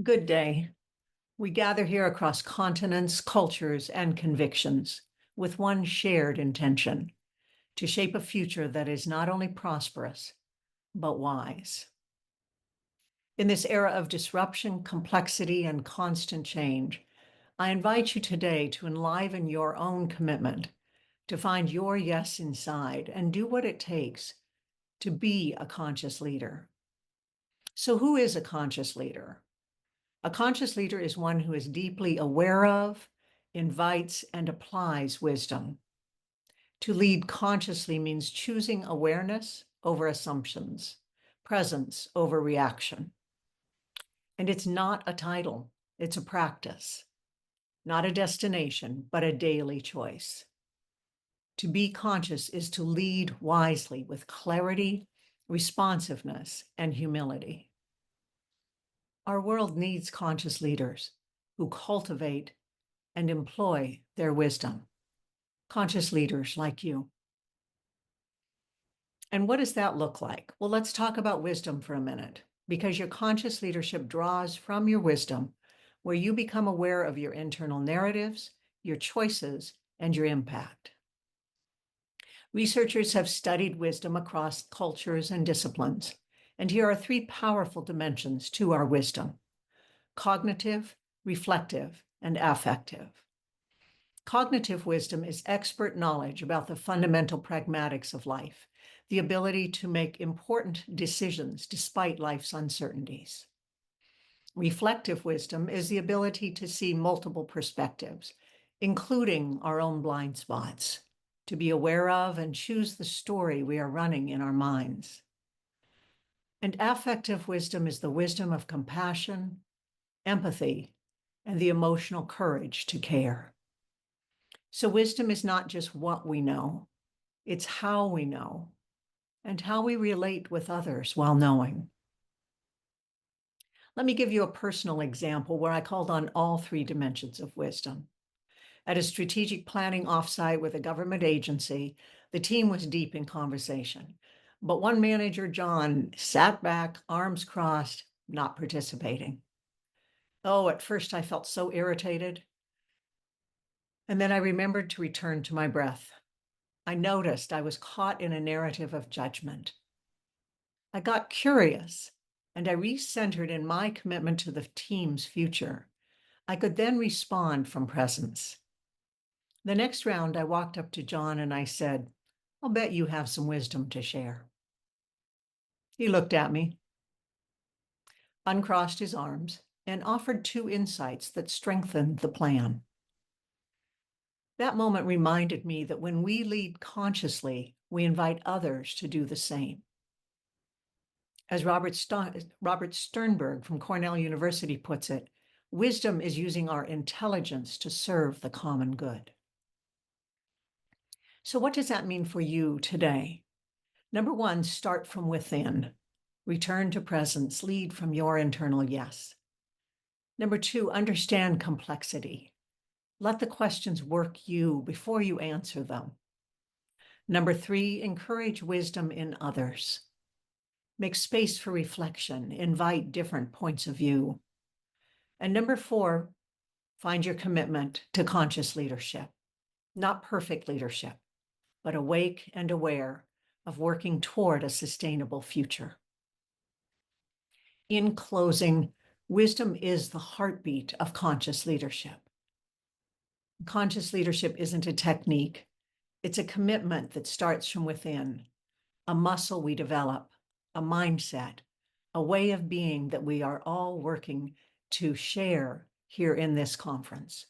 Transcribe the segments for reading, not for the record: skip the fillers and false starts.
Good day. We gather here across continents, cultures, and convictions with one shared intention: to shape a future that is not only prosperous, but wise. In this era of disruption, complexity, and constant change, I invite you today to enliven your own commitment, to find your yes inside and do what it takes to be a conscious leader. So, who is a conscious leader? A conscious leader is one who is deeply aware of, invites, and applies wisdom. To lead consciously means choosing awareness over assumptions, presence over reaction. And it's not a title, it's a practice, not a destination, but a daily choice. To be conscious is to lead wisely with clarity, responsiveness, and humility. Our world needs conscious leaders who cultivate and employ their wisdom, conscious leaders like you. And what does that look like? Well, let's talk about wisdom for a minute, because your conscious leadership draws from your wisdom, where you become aware of your internal narratives, your choices, and your impact. Researchers have studied wisdom across cultures and disciplines, and here are three powerful dimensions to our wisdom: cognitive, reflective, and affective. Cognitive wisdom is expert knowledge about the fundamental pragmatics of life, the ability to make important decisions despite life's uncertainties. Reflective wisdom is the ability to see multiple perspectives, including our own blind spots, to be aware of and choose the story we are running in our minds. And affective wisdom is the wisdom of compassion, empathy, and the emotional courage to care. So wisdom is not just what we know, it's how we know and how we relate with others while knowing. Let me give you a personal example where I called on all three dimensions of wisdom. At a strategic planning offsite with a government agency, the team was deep in conversation. But one manager, John, sat back, arms crossed, not participating. Oh, at first I felt so irritated. And then I remembered to return to my breath. I noticed I was caught in a narrative of judgment. I got curious and I recentered in my commitment to the team's future. I could then respond from presence. The next round, I walked up to John and I said, "I'll bet you have some wisdom to share." He looked at me, uncrossed his arms, and offered two insights that strengthened the plan. That moment reminded me that when we lead consciously, we invite others to do the same. As Robert Sternberg from Cornell University puts it, wisdom is using our intelligence to serve the common good. So what does that mean for you today? Number one, start from within. Return to presence, lead from your internal yes. Number two, understand complexity. Let the questions work you before you answer them. Number three, encourage wisdom in others. Make space for reflection, invite different points of view. And number four, find your commitment to conscious leadership, not perfect leadership, but awake and aware of working toward a sustainable future. In closing, wisdom is the heartbeat of conscious leadership. Conscious leadership isn't a technique, it's a commitment that starts from within, a muscle we develop, a mindset, a way of being that we are all working to share here in this conference.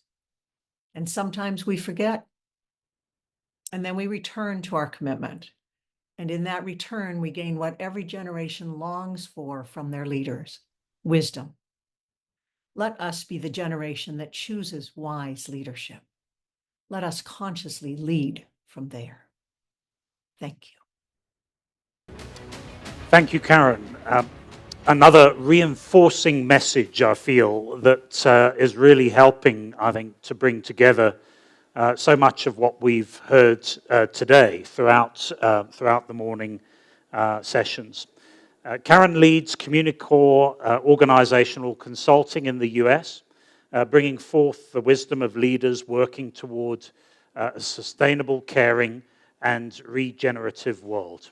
And sometimes we forget, and then we return to our commitment. And in that return, we gain what every generation longs for from their leaders: wisdom. Let us be the generation that chooses wise leadership. Let us consciously lead from there. Thank you. Thank you, Karen. Another reinforcing message, I feel, that is really helping, I think, to bring together so much of what we've heard today throughout the morning sessions. Karen leads Communicore organizational consulting in the US, bringing forth the wisdom of leaders working toward a sustainable, caring, and regenerative world.